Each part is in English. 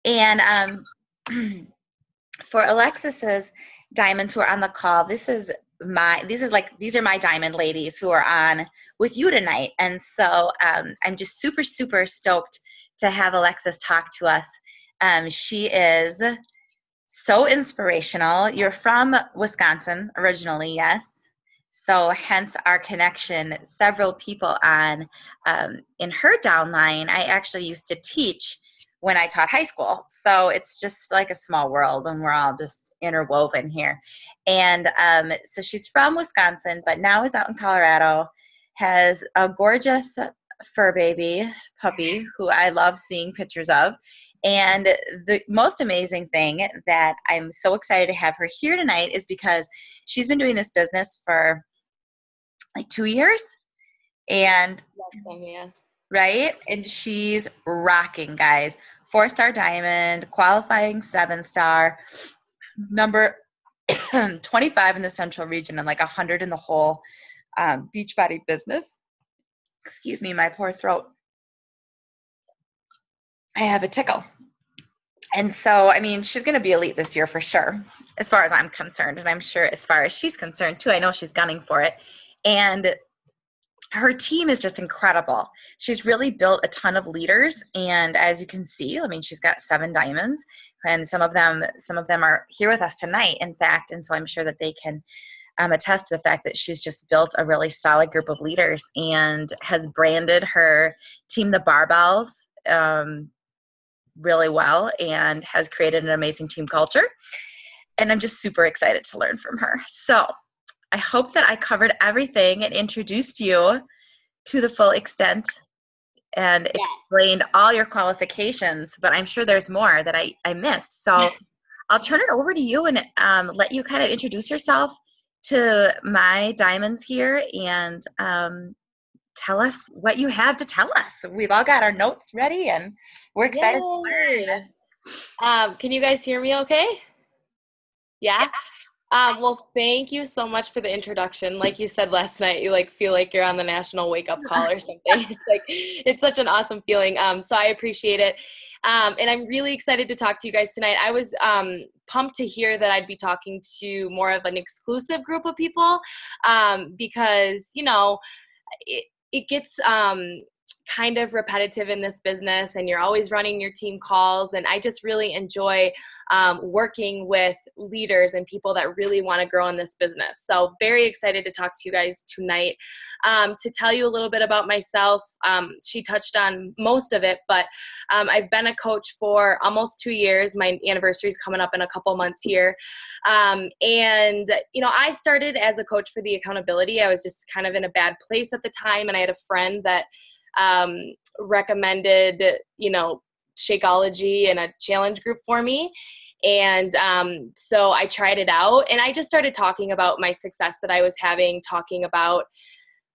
And for Alexis's diamonds who are on the call, these are my diamond ladies who are on with you tonight. And so I'm just super, super stoked to have Alexis talk to us. She is so inspirational. You're from Wisconsin originally, yes? So hence our connection. Several people on in her downline, I actually used to teach when I taught high school. So it's just like a small world, and we're all just interwoven here. And so she's from Wisconsin, but now is out in Colorado, has a gorgeous fur baby puppy who I love seeing pictures of. And the most amazing thing that I'm so excited to have her here tonight is because she's been doing this business for like 2 years. And Yeah. right? And she's rocking, guys. 4-star diamond, qualifying 7-star, number 25 in the central region, and like 100 in the whole Beachbody business. Excuse me, my poor throat. I have a tickle. And so, I mean, she's going to be elite this year for sure, as far as I'm concerned. And I'm sure as far as she's concerned, too. I know she's gunning for it. And her team is just incredible. She's really built a ton of leaders. And as you can see, I mean, she's got 7 diamonds. And some of them are here with us tonight, in fact. And so I'm sure that they can attest to the fact that she's just built a really solid group of leaders and has branded her team, the Barbells, really well, and has created an amazing team culture. And I'm just super excited to learn from her. So I hope that I covered everything and introduced you to the full extent and explained all your qualifications, but I'm sure there's more that I missed. So I'll turn it over to you and let you kind of introduce yourself to my diamonds here and tell us what you have to tell us. We've all got our notes ready and we're excited to learn. Can you guys hear me okay? Yeah? Well, thank you so much for the introduction. Like you said last night, you like feel like you're on the national wake up call or something. It's such an awesome feeling. So I appreciate it. And I'm really excited to talk to you guys tonight. I was pumped to hear that I'd be talking to more of an exclusive group of people because, you know, it gets kind of repetitive in this business and you're always running your team calls. And I just really enjoy working with leaders and people that really want to grow in this business. So very excited to talk to you guys tonight. To tell you a little bit about myself, she touched on most of it, but I've been a coach for almost 2 years. My anniversary is coming up in a couple months here. And, you know, I started as a coach for the accountability. I was just kind of in a bad place at the time. And I had a friend that recommended, you know, Shakeology and a challenge group for me. And so I tried it out and I just started talking about my success that I was having, talking about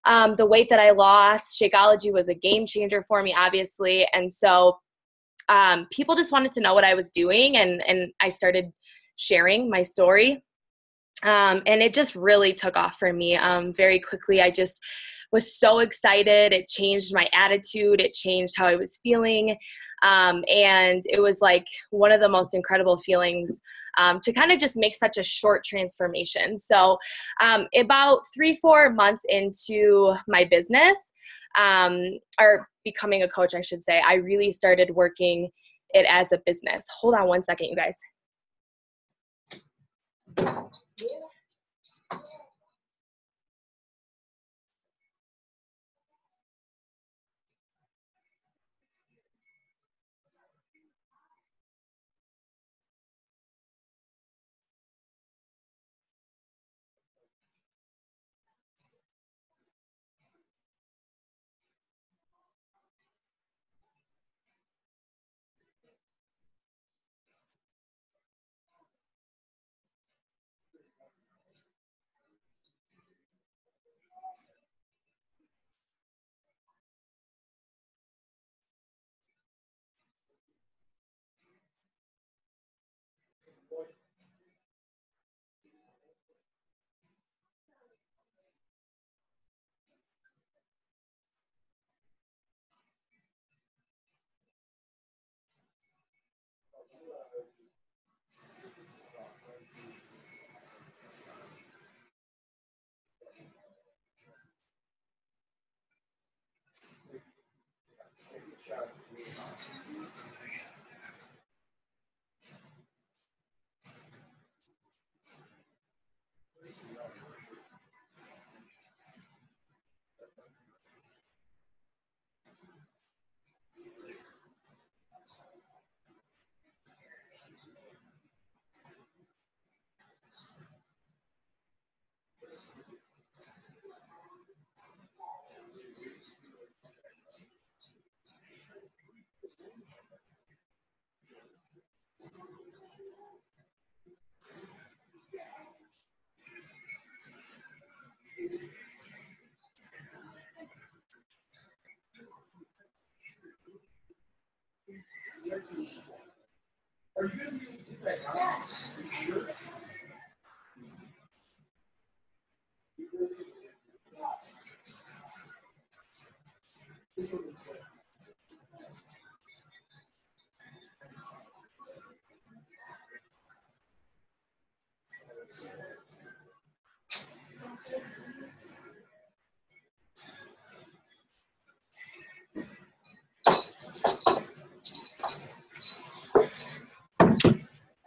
the weight that I lost. Shakeology was a game changer for me, obviously. And so people just wanted to know what I was doing. And I started sharing my story. And it just really took off for me very quickly. I just was so excited. It changed my attitude. It changed how I was feeling. And it was like one of the most incredible feelings to kind of just make such a short transformation. So about 3-4 months into my business, or becoming a coach, I should say, I really started working it as a business. Hold on one second, you guys.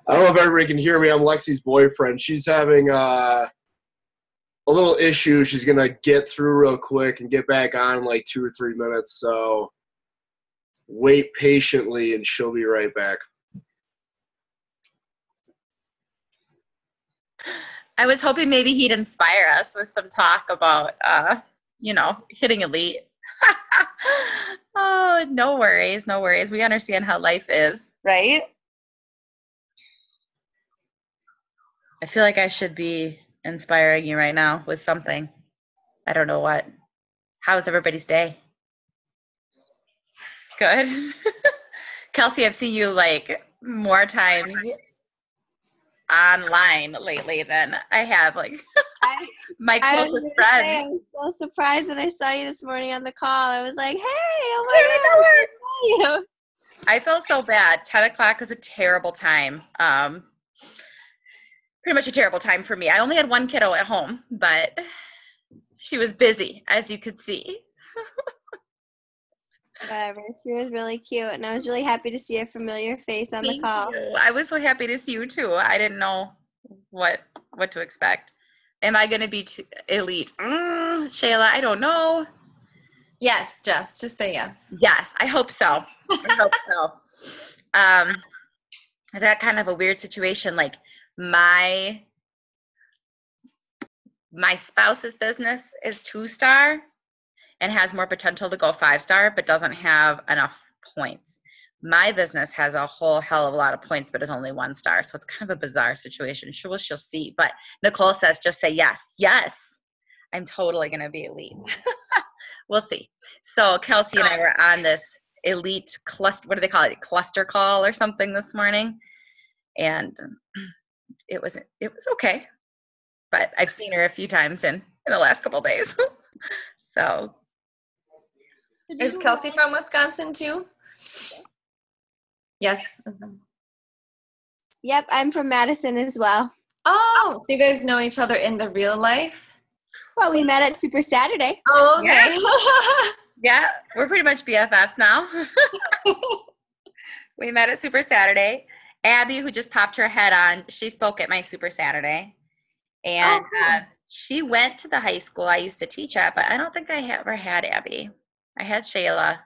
I don't know if everybody can hear me. I'm Lexi's boyfriend. She's having a little issue. She's going to get through real quick and get back on in like 2 or 3 minutes. So wait patiently, and she'll be right back. I was hoping maybe he'd inspire us with some talk about, hitting elite. Oh, no worries, no worries. We understand how life is, right? I feel like I should be inspiring you right now with something. I don't know what. How's everybody's day? Good. Kelsey, I've seen you like more times online lately than I have like my closest friends. I was so surprised when I saw you this morning on the call. I was like, hey, oh my God, I saw you. I felt so bad. 10 o'clock was a terrible time. Pretty much a terrible time for me. I only had one kiddo at home, but she was busy, as you could see. Whatever. She was really cute, and I was really happy to see a familiar face on the call. Thank you. I was so happy to see you too. I didn't know what to expect. Am I going to be elite? Shayla, I don't know. Yes, Jess, just say yes. Yes, I hope so. I hope so. That kind of a weird situation. Like my spouse's business is 2-star and has more potential to go 5-star, but doesn't have enough points. My business has a whole hell of a lot of points, but is only 1-star. So it's kind of a bizarre situation. She'll see. But Nicole says, just say yes. Yes, I'm totally going to be elite. We'll see. So Kelsey and I were on this elite cluster, what do they call it? Cluster call or something this morning. And it was okay. But I've seen her a few times in the last couple of days. So. Is Kelsey from Wisconsin too? Yes. Yep, I'm from Madison as well. Oh, so you guys know each other in the real life? Well, we met at Super Saturday. Oh, okay. Yeah, we're pretty much BFFs now. We met at Super Saturday. Abby, who just popped her head on, she spoke at my Super Saturday. And cool. She went to the high school I used to teach at, but I don't think I ever had Abby. I had Shayla.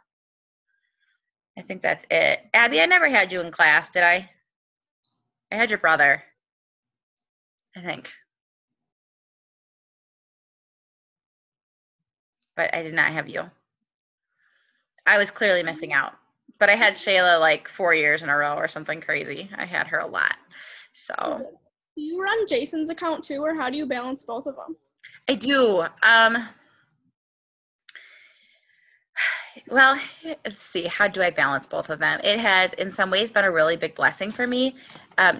I think that's it. Abby, I never had you in class, did I? I had your brother, I think. But I did not have you. I was clearly missing out. But I had Shayla like 4 years in a row or something crazy. I had her a lot. So. Do you run Jason's account too, or how do you balance both of them? I do. Well, let's see. How do I balance both of them? It has, in some ways, been a really big blessing for me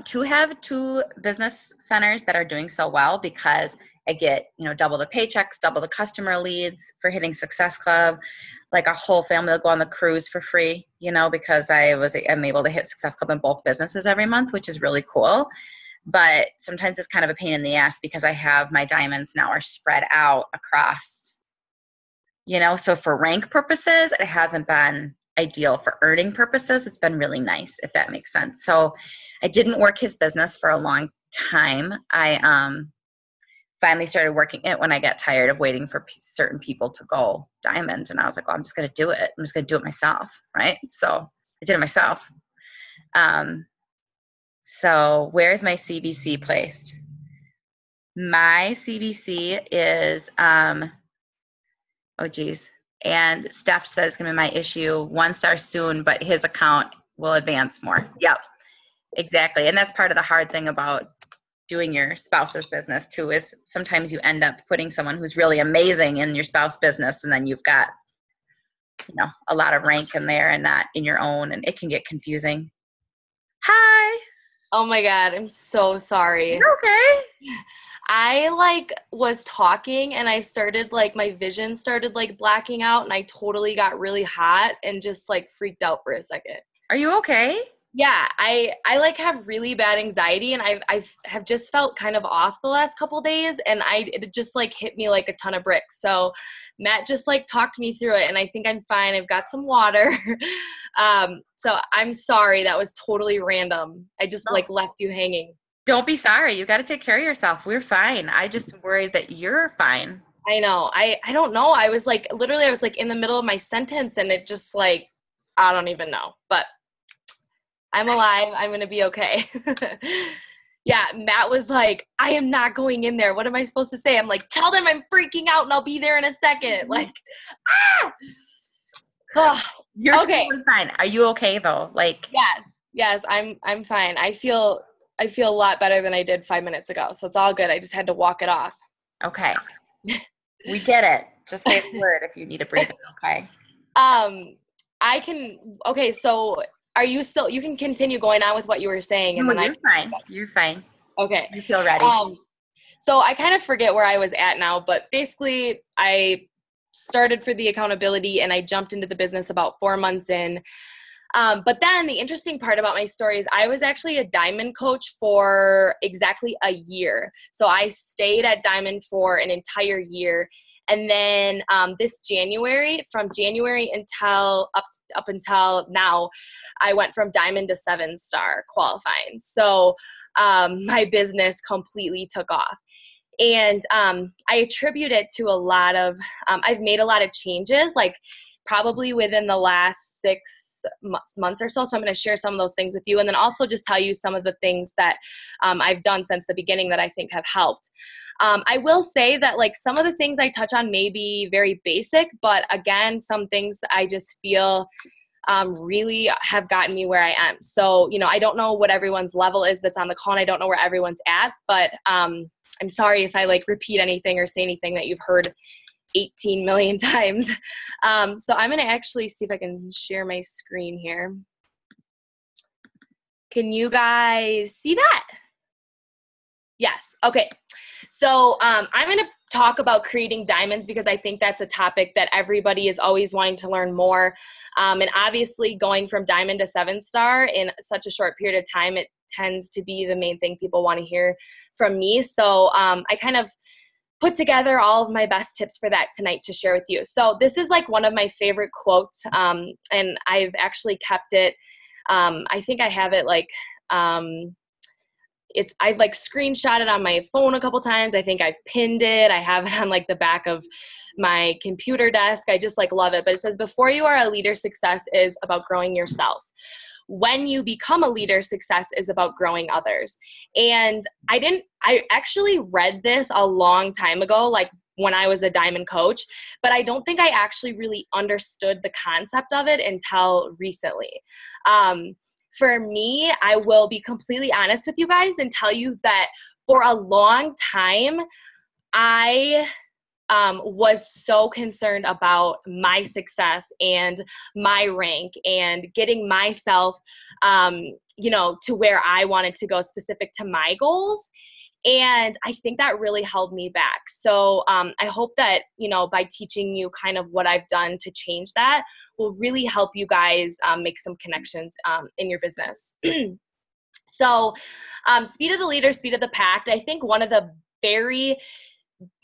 to have 2 business centers that are doing so well, because I get, double the paychecks, double the customer leads for hitting Success Club. Like our whole family will go on the cruise for free, because I'm able to hit Success Club in both businesses every month, which is really cool. But sometimes it's kind of a pain in the ass because I have my diamonds now are spread out across, so for rank purposes, it hasn't been ideal. For earning purposes, it's been really nice, if that makes sense. So I didn't work his business for a long time. I finally started working it when I got tired of waiting for certain people to go diamond. And I was like, well, I'm just going to do it. I'm just going to do it myself. Right. So I did it myself. So where's my CBC placed? My CBC is, oh geez. And Steph says it's going to be my issue, 1-star soon, but his account will advance more. Yep, exactly. And that's part of the hard thing about doing your spouse's business too, is sometimes you end up putting someone who's really amazing in your spouse business, and then you've got a lot of rank in there and not in your own, and it can get confusing. Hi. Oh my God, I'm so sorry. You're okay. I was talking and I started my vision started blacking out, and I totally got really hot and just freaked out for a second. Are you okay? Yeah, I have really bad anxiety, and I have just felt kind of off the last couple days, and it just hit me like a ton of bricks. So Matt just talked me through it, and I think I'm fine. I've got some water. So I'm sorry, that was totally random. I just left you hanging. Don't be sorry. You got to take care of yourself. We're fine. I just worried that you're fine. I know. I don't know. I was literally I was in the middle of my sentence, and it just I don't even know, but I'm alive. I'm going to be okay. Yeah, Matt was I am not going in there. What am I supposed to say? I'm tell them I'm freaking out and I'll be there in a second. You're okay. totally fine. Are you okay though? Yes, I'm fine. I feel a lot better than I did 5 minutes ago. So it's all good. I just had to walk it off. Okay. We get it. Just say a word if you need to breathe in, okay? Okay, so are you still, you can continue going on with what you were saying. And No, then you're fine. You're fine. Okay. You feel ready. So I kind of forget where I was at now, but basically I started for the accountability and I jumped into the business about 4 months in. But then the interesting part about my story is I was actually a Diamond coach for exactly a year. So I stayed at Diamond for an entire year. And then this January, from January until up until now, I went from Diamond to 7-star qualifying. So my business completely took off. And I attribute it to a lot of, I've made a lot of changes, probably within the last 6 months or so. So I'm going to share some of those things with you, and then also just tell you some of the things that I've done since the beginning that I think have helped. I will say that some of the things I touch on may be very basic, but again, some things I just feel really have gotten me where I am. So, I don't know what everyone's level is that's on the call, and I don't know where everyone's at, but I'm sorry if I repeat anything or say anything that you've heard 18 million times. So I'm going to actually see if I can share my screen here. Can you guys see that? Yes. Okay. So I'm going to talk about creating diamonds because I think that's a topic that everybody is always wanting to learn more. And obviously going from Diamond to 7-star in such a short period of time, it tends to be the main thing people want to hear from me. So I kind of put together all of my best tips for that tonight to share with you. So this is one of my favorite quotes, and I've actually kept it. I think I have it I've screenshot it on my phone a couple times. I think I've pinned it. I have it on the back of my computer desk. I just love it. But it says, before you are a leader, success is about growing yourself. When you become a leader, success is about growing others. And I actually read this a long time ago, when I was a Diamond coach, but I don't think I actually really understood the concept of it until recently. For me, I will be completely honest with you guys and tell you that for a long time, I was so concerned about my success and my rank and getting myself, to where I wanted to go specific to my goals. And I think that really held me back. So I hope that, by teaching you kind of what I've done to change that will really help you guys make some connections in your business. So speed of the leader, speed of the pack. I think one of the very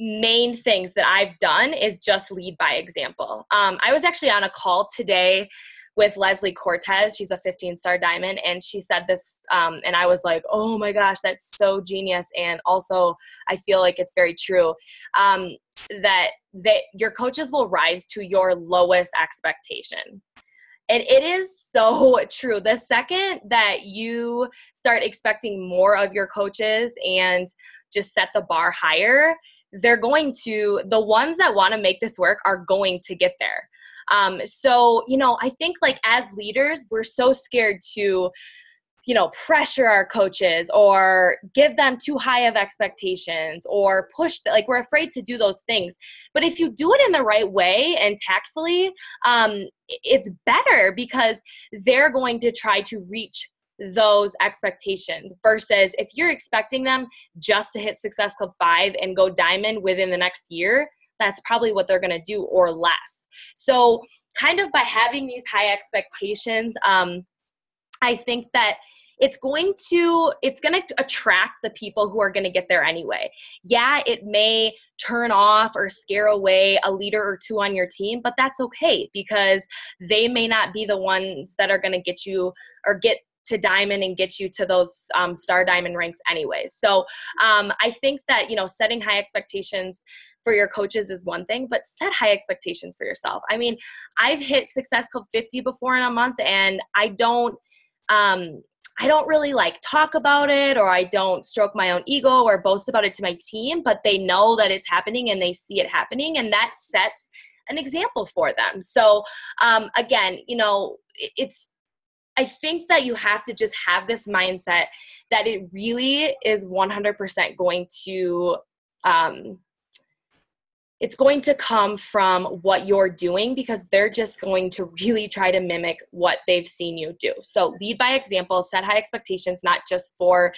main things that I've done is just lead by example. I was actually on a call today with Leslie Cortez. She's a 15-star Diamond, and she said this, and I was like, oh my gosh, that's so genius. And also I feel like it's very true, that your coaches will rise to your lowest expectation. And it is so true. The second that you start expecting more of your coaches and just set the bar higher, the ones that want to make this work are going to get there. So, I think as leaders, we're so scared to, pressure our coaches or give them too high of expectations or push like we're afraid to do those things. But if you do it in the right way and tactfully, it's better because they're going to try to reach those expectations versus if you're expecting them just to hit Success Club 5 and go diamond within the next year, that's probably what they're going to do or less. So kind of by having these high expectations, I think that it's going to attract the people who are going to get there anyway. Yeah, it may turn off or scare away a leader or two on your team, but that's okay because they may not be the ones that are going to get you or get to diamond and get you to those star diamond ranks anyways. So I think that, setting high expectations for your coaches is one thing, but set high expectations for yourself. I mean, I've hit Success Club 50 before in a month, and I don't really talk about it, or I don't stroke my own ego or boast about it to my team, but they know that it's happening and they see it happening, and that sets an example for them. So again, I think that you have to just have this mindset that it really is 100% going to, it's going to come from what you're doing because they're just going to really try to mimic what they've seen you do. So lead by example, set high expectations, not just for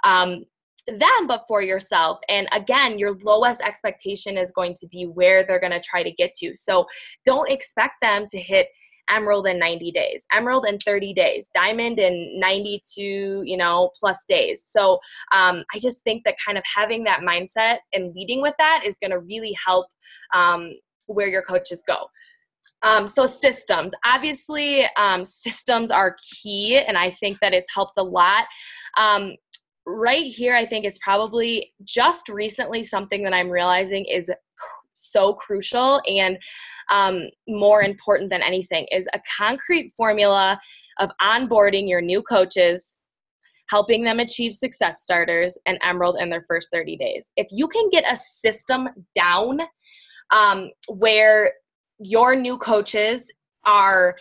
them, but for yourself. And again, your lowest expectation is going to be where they're going to try to get to. So don't expect them to hit emerald in 90 days, emerald in 30 days, diamond in 92, plus days. So I just think that kind of having that mindset and leading with that is going to really help where your coaches go. So systems, obviously systems are key, and I think that it's helped a lot. Right here, I think is probably just recently something that I'm realizing is so crucial and more important than anything is a concrete formula of onboarding your new coaches, helping them achieve success starters and emerald in their first 30 days. If you can get a system down where your new coaches are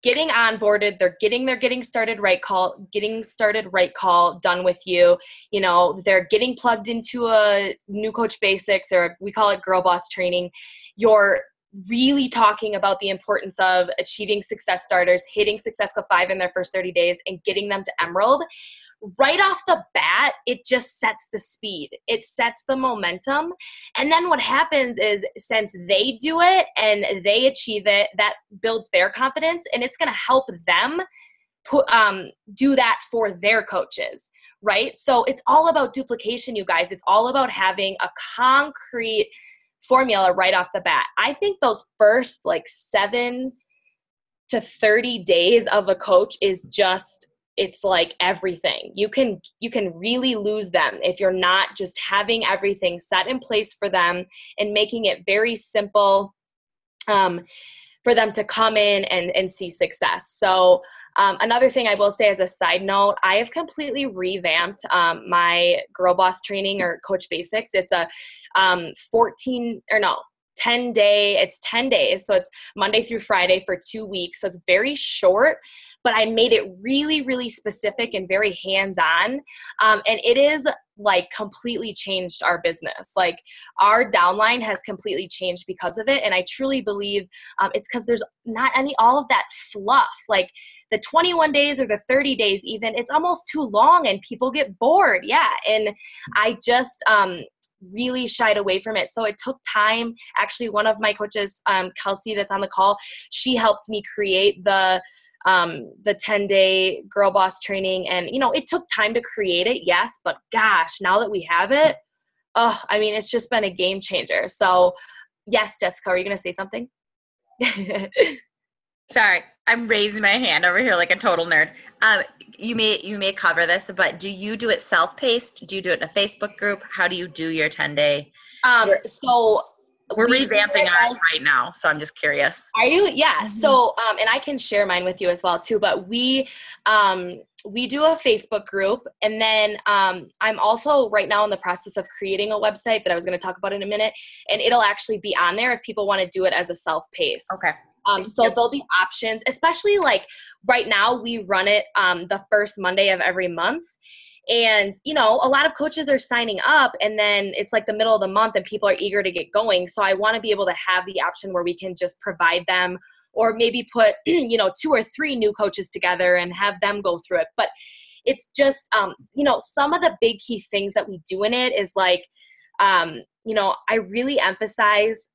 getting onboarded, they're getting their getting started right call done with you. They're getting plugged into a new coach basics, or we call it girl boss training. You're really talking about the importance of achieving success starters, hitting Success Club 5 in their first 30 days and getting them to emerald. Right off the bat, it just sets the speed. It sets the momentum. And then what happens is since they do it and they achieve it, that builds their confidence, and it's going to help them do that for their coaches, right? So it's all about duplication, you guys. It's all about having a concrete formula right off the bat. I think those first 7 to 30 days of a coach is just, it's like everything. You can really lose them if you're not just having everything set in place for them and making it very simple for them to come in and see success. So another thing I will say as a side note, I have completely revamped my Girl Boss training or Coach Basics. It's a 10 days. So it's Monday through Friday for 2 weeks. So it's very short, but I made it really, really specific and very hands-on. And it is completely changed our business. Our downline has completely changed because of it. And I truly believe it's because there's not all of that fluff. The 21 days or the 30 days even, it's almost too long and people get bored. Yeah. And I just, really shied away from it. So it took time. Actually, one of my coaches, Kelsey, that's on the call, she helped me create the 10-day Girl Boss training. And, it took time to create it. Yes. But gosh, now that we have it, it's just been a game changer. So yes, Jessica, are you going to say something? Sorry, I'm raising my hand over here like a total nerd. You may cover this, but do you do it self-paced? Do you do it in a Facebook group? How do you do your 10-day? So we're revamping ours right now, so I'm just curious. Are you? Yeah. Mm-hmm. So, and I can share mine with you as well too. But we do a Facebook group, and then I'm also right now in the process of creating a website that I was going to talk about in a minute, and it'll actually be on there if people want to do it as a self-pace. Okay. So there'll be options, especially like right now we run it the first Monday of every month. And, you know, a lot of coaches are signing up and then it's like the middle of the month and people are eager to get going. So I want to be able to have the option where we can just provide them, or maybe put, you know, 2 or 3 new coaches together and have them go through it. But it's just, you know, some of the big key things that we do in it is like, you know, I really emphasize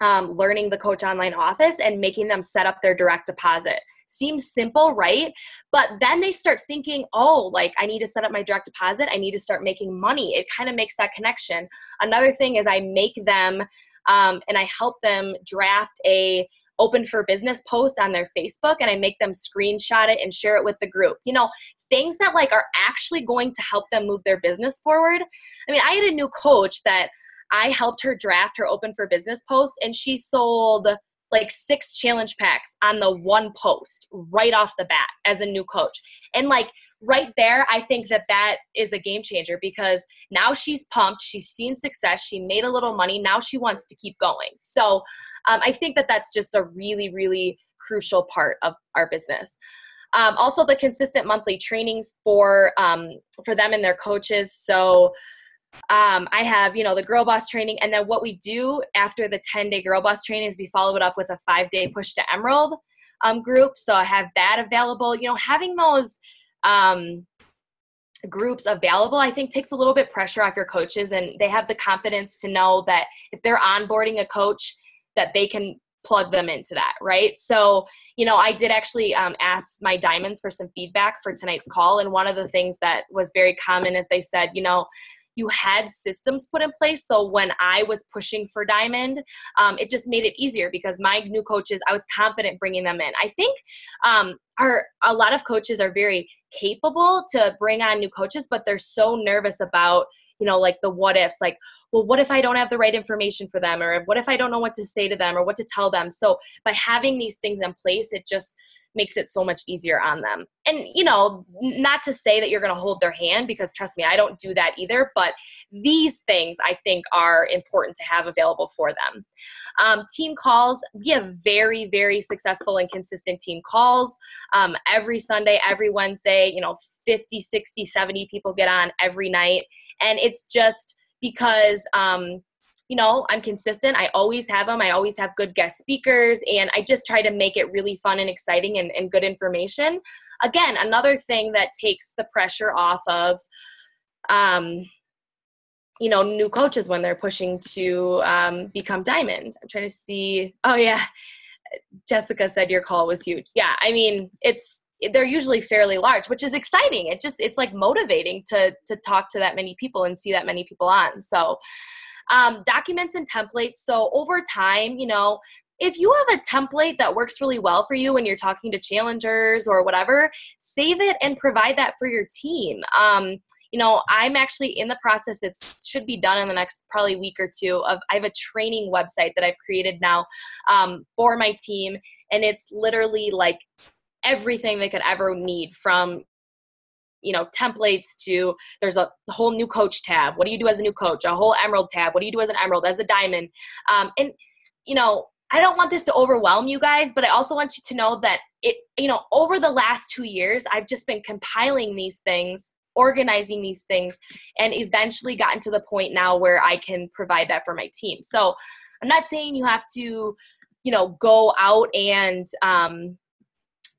learning the Coach Online Office and making them set up their direct deposit. Seems simple, right? But then they start thinking, oh, like I need to set up my direct deposit. I need to start making money. It kind of makes that connection. Another thing is I make them and I help them draft a open for business post on their Facebook, and I make them screenshot it and share it with the group. You know, things that like are actually going to help them move their business forward. I mean, I had a new coach that I helped her draft her open for business post, and she sold like 6 challenge packs on the one post right off the bat as a new coach. And like right there, I think that that is a game changer, because now she's pumped, she's seen success, she made a little money, now she wants to keep going. So I think that that's just a really, really crucial part of our business. Also the consistent monthly trainings for them and their coaches. So I have, you know, the Girl Boss training, and then what we do after the 10-day Girl Boss training is we follow it up with a 5-day Push to Emerald group. So I have that available. You know, having those groups available, I think, takes a little bit pressure off your coaches, and they have the confidence to know that if they're onboarding a coach, that they can plug them into that, right? So, you know, I did actually ask my diamonds for some feedback for tonight's call, and one of the things that was very common is they said, you know, you had systems put in place. So when I was pushing for Diamond, it just made it easier because my new coaches, I was confident bringing them in. I think a lot of coaches are very capable to bring on new coaches, but they're so nervous about, you know, like the what ifs, like, well, what if I don't have the right information for them? Or what if I don't know what to say to them or what to tell them? So by having these things in place, it just makes it so much easier on them. And, you know, not to say that you're going to hold their hand, because trust me, I don't do that either. But these things I think are important to have available for them. Team calls, we have very, very successful and consistent team calls. Every Sunday, every Wednesday, you know, 50, 60, 70 people get on every night. And it's just because, you know, I'm consistent. I always have them. I always have good guest speakers, and I just try to make it really fun and exciting and good information. Again, another thing that takes the pressure off of, you know, new coaches when they're pushing to become Diamond. I'm trying to see. Oh yeah. Jessica said your call was huge. Yeah. I mean, they're usually fairly large, which is exciting. It's like motivating to talk to that many people and see that many people on. So, documents and templates. So over time, you know, if you have a template that works really well for you when you're talking to challengers or whatever, save it and provide that for your team. You know, I'm actually in the process, it should be done in the next probably week or two, I have a training website that I've created now for my team. And it's literally like everything they could ever need, from, you know, templates to, there's a whole new coach tab. What do you do as a new coach? A whole emerald tab. What do you do as an emerald, as a diamond? And, you know, I don't want this to overwhelm you guys, but I also want you to know that you know, over the last 2 years, I've just been compiling these things, organizing these things, and eventually gotten to the point now where I can provide that for my team. So I'm not saying you have to, you know, go out and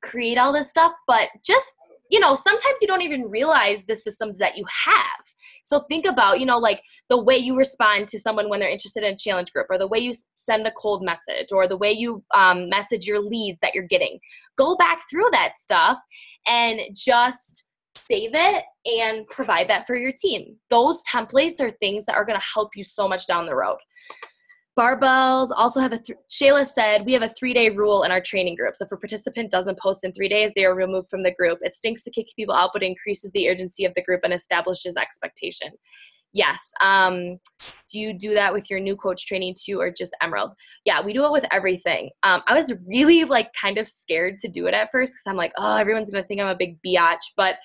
create all this stuff, but just, you know, sometimes you don't even realize the systems that you have. So think about, you know, like the way you respond to someone when they're interested in a challenge group, or the way you send a cold message, or the way you message your leads that you're getting. Go back through that stuff and just save it and provide that for your team. Those templates are things that are going to help you so much down the road. Barbells also have Shayla said, we have a 3-day rule in our training group. So if a participant doesn't post in 3 days, they are removed from the group. It stinks to kick people out, but it increases the urgency of the group and establishes expectation. Yes. Do you do that with your new coach training too, or just Emerald? Yeah, we do it with everything. I was really like kind of scared to do it at first, because I'm like, oh, everyone's going to think I'm a big biatch. But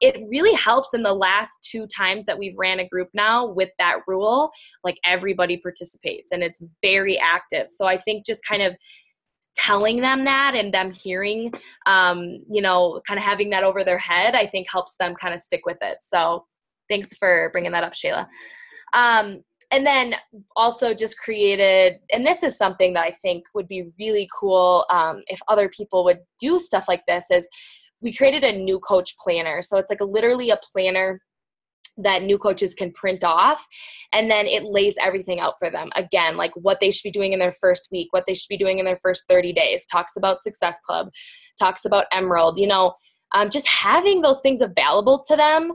it really helps. In the last 2 times that we've ran a group now with that rule, like everybody participates and it's very active. So I think just kind of telling them that and them hearing, you know, kind of having that over their head, I think helps them kind of stick with it. So thanks for bringing that up, Shayla. And then also just created, and this is something that I think would be really cool if other people would do stuff like this, is we created a new coach planner. So it's like literally a planner that new coaches can print off, and then it lays everything out for them. Again, like what they should be doing in their first week, what they should be doing in their first 30 days, talks about Success Club, talks about Emerald, you know, just having those things available to them.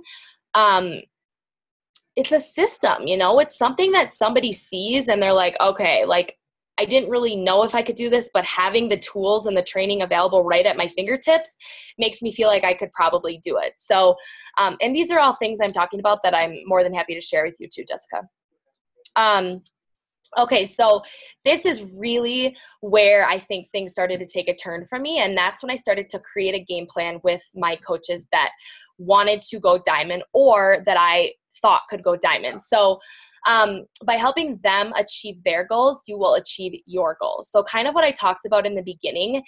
It's a system, you know, it's something that somebody sees and they're like, okay, like I didn't really know if I could do this, but having the tools and the training available right at my fingertips makes me feel like I could probably do it. So, and these are all things I'm talking about that I'm more than happy to share with you too, Jessica. Okay, so this is really where I think things started to take a turn for me. And that's when I started to create a game plan with my coaches that wanted to go diamond or that I thought could go diamond. So by helping them achieve their goals, you will achieve your goals. So kind of what I talked about in the beginning,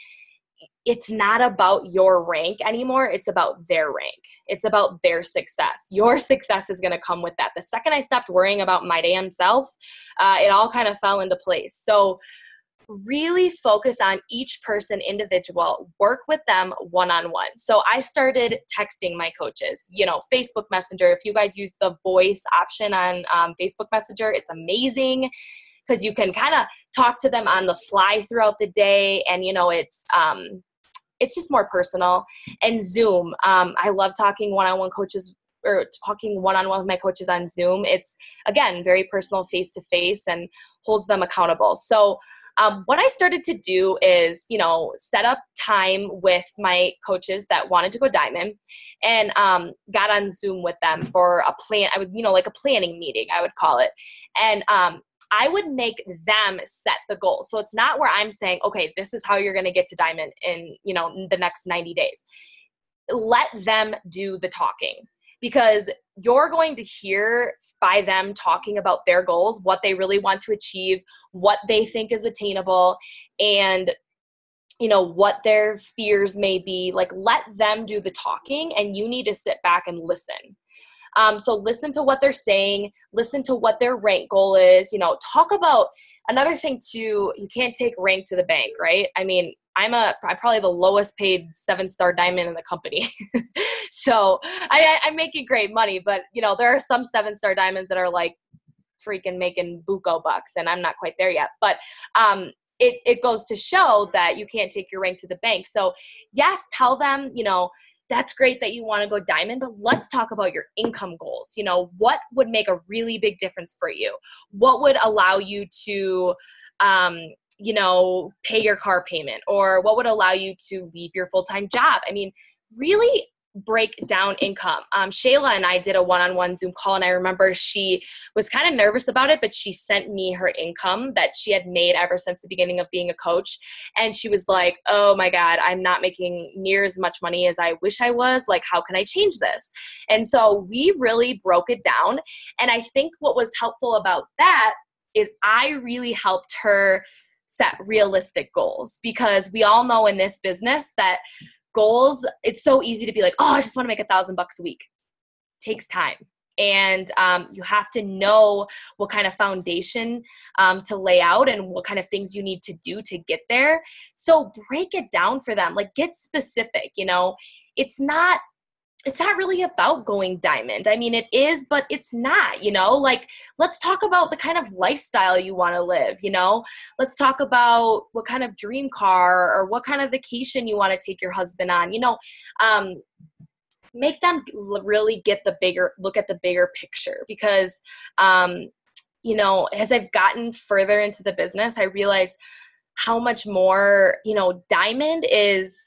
it's not about your rank anymore. It's about their rank. It's about their success. Your success is going to come with that. The second I stopped worrying about my damn self, it all kind of fell into place. So really focus on each person individual, work with them one-on-one. So I started texting my coaches, you know, Facebook Messenger. If you guys use the voice option on Facebook Messenger, it's amazing because you can kind of talk to them on the fly throughout the day. And, you know, it's just more personal. And Zoom, I love talking one-on-one coaches or talking one-on-one with my coaches on Zoom. It's, again, very personal, face-to-face, and holds them accountable. So what I started to do is, you know, set up time with my coaches that wanted to go diamond and got on Zoom with them for a plan. I would, you know, like a planning meeting, I would call it. And I would make them set the goal. So it's not where I'm saying, okay, this is how you're going to get to diamond in, you know, the next 90 days. Let them do the talking. Because you're going to hear by them talking about their goals, what they really want to achieve, what they think is attainable, and, you know, what their fears may be. Like, let them do the talking, and you need to sit back and listen. So listen to what they're saying, listen to what their rank goal is, you know, talk about another thing too. You can't take rank to the bank, right? I mean, I'm probably the lowest paid 7-star diamond in the company. So I'm making great money, but you know, there are some 7-star diamonds that are like freaking making buco bucks, and I'm not quite there yet. But it goes to show that you can't take your rank to the bank. So yes, tell them, you know, that's great that you want to go diamond, but let's talk about your income goals. You know, what would make a really big difference for you? What would allow you to, you know, pay your car payment, or what would allow you to leave your full-time job? I mean, really break down income. Shayla and I did a one-on-one Zoom call, and I remember she was kind of nervous about it, but she sent me her income that she had made ever since the beginning of being a coach. And she was like, oh my God, I'm not making near as much money as I wish I was. Like, how can I change this? And so we really broke it down. And I think what was helpful about that is I really helped her set realistic goals, because we all know in this business that goals, it's so easy to be like, oh, I just want to make $1,000 a week. It takes time. And you have to know what kind of foundation to lay out and what kind of things you need to do to get there. So break it down for them, like get specific, you know, it's not really about going diamond. I mean, it is, but it's not, you know, like, let's talk about the kind of lifestyle you want to live, you know, let's talk about what kind of dream car or what kind of vacation you want to take your husband on, you know, make them really look at the bigger picture, because, you know, as I've gotten further into the business, I realize how much more, you know, diamond is,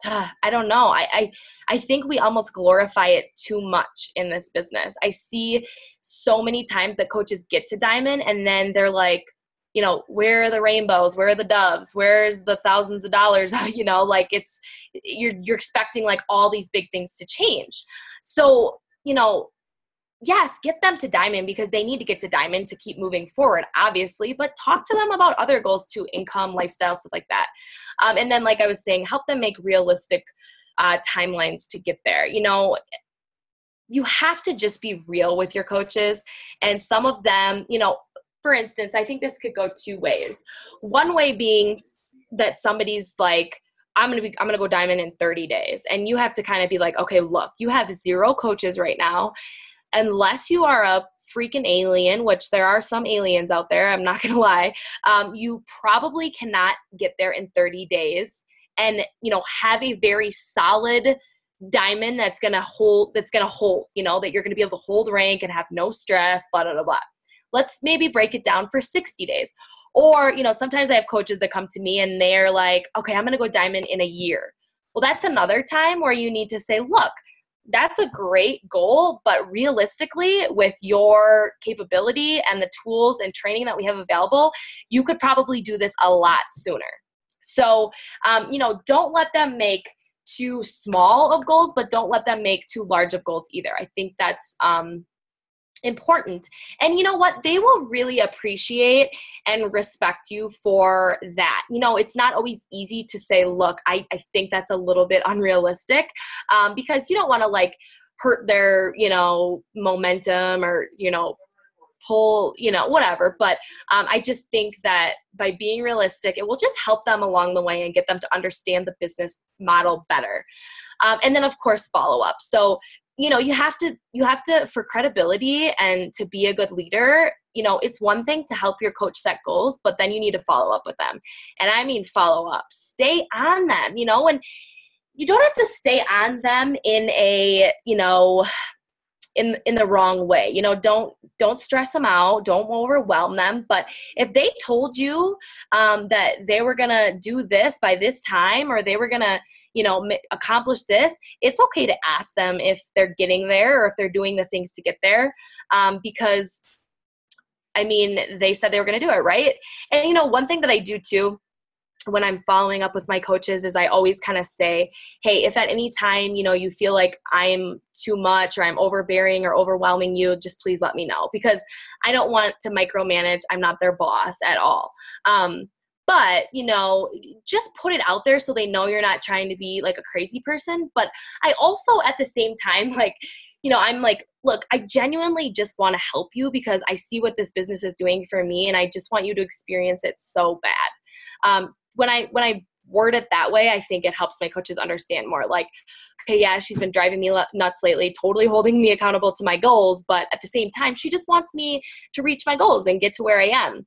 I don't know. I think we almost glorify it too much in this business. I see so many times that coaches get to diamond and then they're like, you know, where are the rainbows? Where are the doves? Where's the thousands of dollars? You know, like you're expecting like all these big things to change. So, you know, yes, get them to diamond because they need to get to diamond to keep moving forward, obviously, but talk to them about other goals too, income, lifestyle, stuff like that. And then, like I was saying, help them make realistic timelines to get there. You know, you have to just be real with your coaches, and some of them, you know, for instance, I think this could go two ways. One way being that somebody's like, I'm going to go diamond in 30 days. And you have to kind of be like, okay, look, you have 0 coaches right now. Unless you are a freaking alien, which there are some aliens out there, I'm not going to lie, you probably cannot get there in 30 days and, you know, have a very solid diamond that's going to hold, you know, that you're going to be able to hold rank and have no stress, blah, blah, blah, blah. Let's maybe break it down for 60 days. Or, you know, sometimes I have coaches that come to me and they're like, okay, I'm going to go diamond in a year. Well, that's another time where you need to say, look, that's a great goal, but realistically, with your capability and the tools and training that we have available, you could probably do this a lot sooner. So, you know, don't let them make too small of goals, but don't let them make too large of goals either. I think that's important. And you know what? They will really appreciate and respect you for that. You know, it's not always easy to say, look, I think that's a little bit unrealistic, because you don't want to like hurt their, you know, momentum or, you know, pull, you know, whatever. But I just think that by being realistic, it will just help them along the way and get them to understand the business model better. And then of course, follow up. So, you know, you have to, for credibility and to be a good leader, you know, it's one thing to help your coach set goals, but then you need to follow up with them. And I mean, follow up, stay on them, you know, and you don't have to stay on them in a, you know, in the wrong way. You know, don't stress them out. Don't overwhelm them. But if they told you that they were going to do this by this time, or they were going to, you know, accomplish this, it's okay to ask them if they're getting there or if they're doing the things to get there. Because I mean, they said they were going to do it, right? And, you know, one thing that I do too, when I'm following up with my coaches, is I always kind of say, hey, if at any time, you know, you feel like I'm too much or I'm overbearing or overwhelming you, just please let me know, because I don't want to micromanage. I'm not their boss at all. But, you know, just put it out there so they know you're not trying to be like a crazy person. But I also at the same time, like, you know, I'm like, look, I genuinely just want to help you because I see what this business is doing for me, and I just want you to experience it so bad. When I word it that way, I think it helps my coaches understand more. Like, okay, yeah, she's been driving me nuts lately, totally holding me accountable to my goals, but at the same time, she just wants me to reach my goals and get to where I am.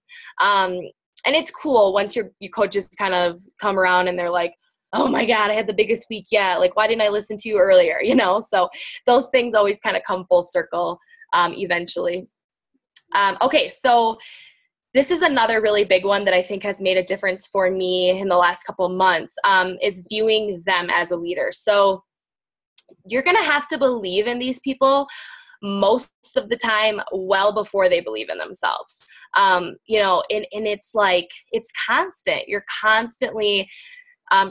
And it's cool once your coaches kind of come around and they're like, oh my God, I had the biggest week yet. Like, why didn't I listen to you earlier? You know, so those things always kind of come full circle eventually. Okay, so this is another really big one that I think has made a difference for me in the last couple months, is viewing them as a leader. So you're going to have to believe in these people most of the time well before they believe in themselves. You know, and it's like, it's constant. You're constantly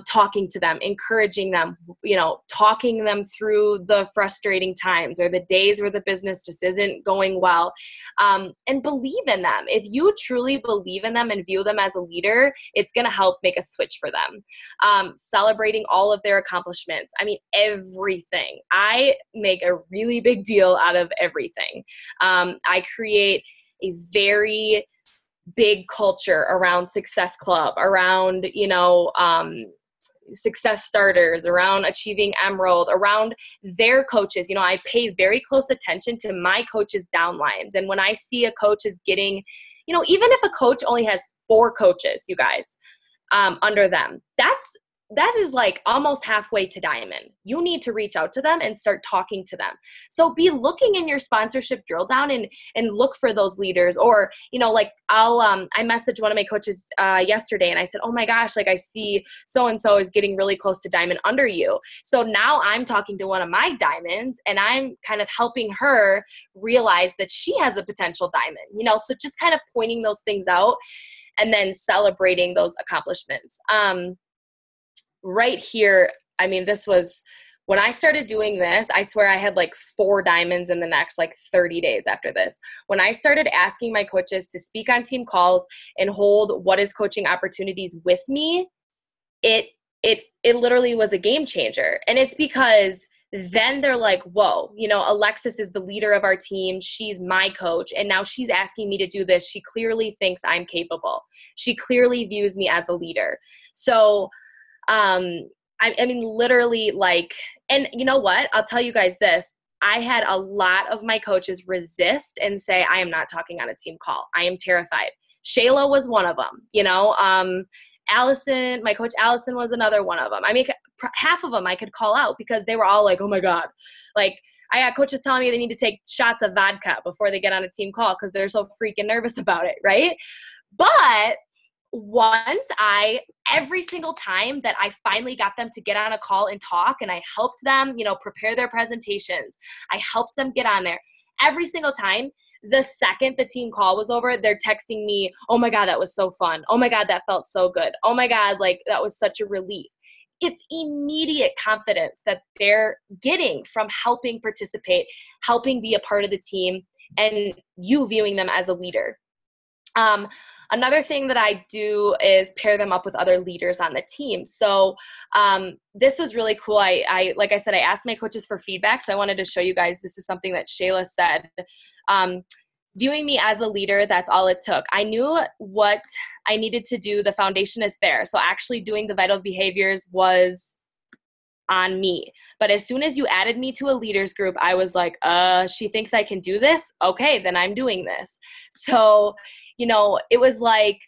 talking to them, encouraging them, you know, talking them through the frustrating times or the days where the business just isn't going well, and believe in them. If you truly believe in them and view them as a leader, it's going to help make a switch for them. Celebrating all of their accomplishments. I mean, everything. I make a really big deal out of everything. I create a very big culture around Success Club, around, you know, success starters, around achieving Emerald, around their coaches. You know, I pay very close attention to my coaches' downlines. And when I see a coach is getting, you know, even if a coach only has 4 coaches, you guys, under them, that is like almost halfway to diamond. You need to reach out to them and start talking to them. So be looking in your sponsorship drill down and look for those leaders. Or, you know, like I messaged one of my coaches yesterday and I said, oh my gosh, like I see so-and-so is getting really close to diamond under you. So now I'm talking to one of my diamonds and I'm kind of helping her realize that she has a potential diamond, you know, so just kind of pointing those things out and then celebrating those accomplishments. Right here, I mean, this was When I started doing this, I swear I had like 4 diamonds in the next like 30 days after this. When I started asking my coaches to speak on team calls and hold what is coaching opportunities with me, it literally was a game changer. And it's because then they're like, whoa, you know, Alexis is the leader of our team. She's my coach. And now she's asking me to do this. She clearly thinks I'm capable. She clearly views me as a leader. So, I mean, literally like, and you know what? I'll tell you guys this. I had a lot of my coaches resist and say, I am not talking on a team call. I am terrified. Shayla was one of them, you know, Allison, my coach Allison was another one of them. I mean, half of them I could call out because they were all like, oh my God. Like I got coaches telling me they need to take shots of vodka before they get on a team call because they're so freaking nervous about it. Right. But every single time that I finally got them to get on a call and talk, and I helped them, you know, prepare their presentations, I helped them get on there. Every single time, the second the team call was over, they're texting me, oh my God, that was so fun. Oh my God, that felt so good. Oh my God, like that was such a relief. It's immediate confidence that they're getting from helping participate, helping be a part of the team, and you viewing them as a leader. Another thing that I do is pair them up with other leaders on the team. So this was really cool. I like I said, I asked my coaches for feedback. So I wanted to show you guys, this is something that Shayla said. Viewing me as a leader, that's all it took. I knew what I needed to do. The foundation is there. So actually doing the vital behaviors was on me. But as soon as you added me to a leaders group, I was like, she thinks I can do this? Okay, then I'm doing this. So, you know, it was like,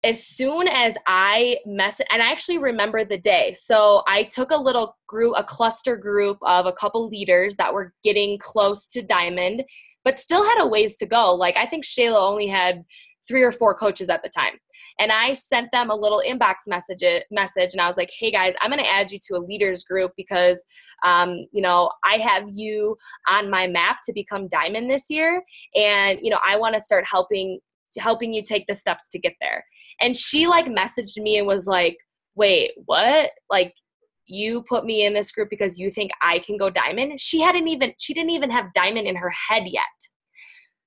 as soon as I and I actually remember the day. So I took a little group, a cluster group of a couple leaders that were getting close to diamond, but still had a ways to go. Like I think Shayla only had 3 or 4 coaches at the time. And I sent them a little inbox message and I was like, hey guys, I'm going to add you to a leaders group because, you know, I have you on my map to become diamond this year. And, you know, I want to start helping you take the steps to get there. And she like messaged me and was like, wait, what? Like you put me in this group because you think I can go diamond? She didn't even have diamond in her head yet.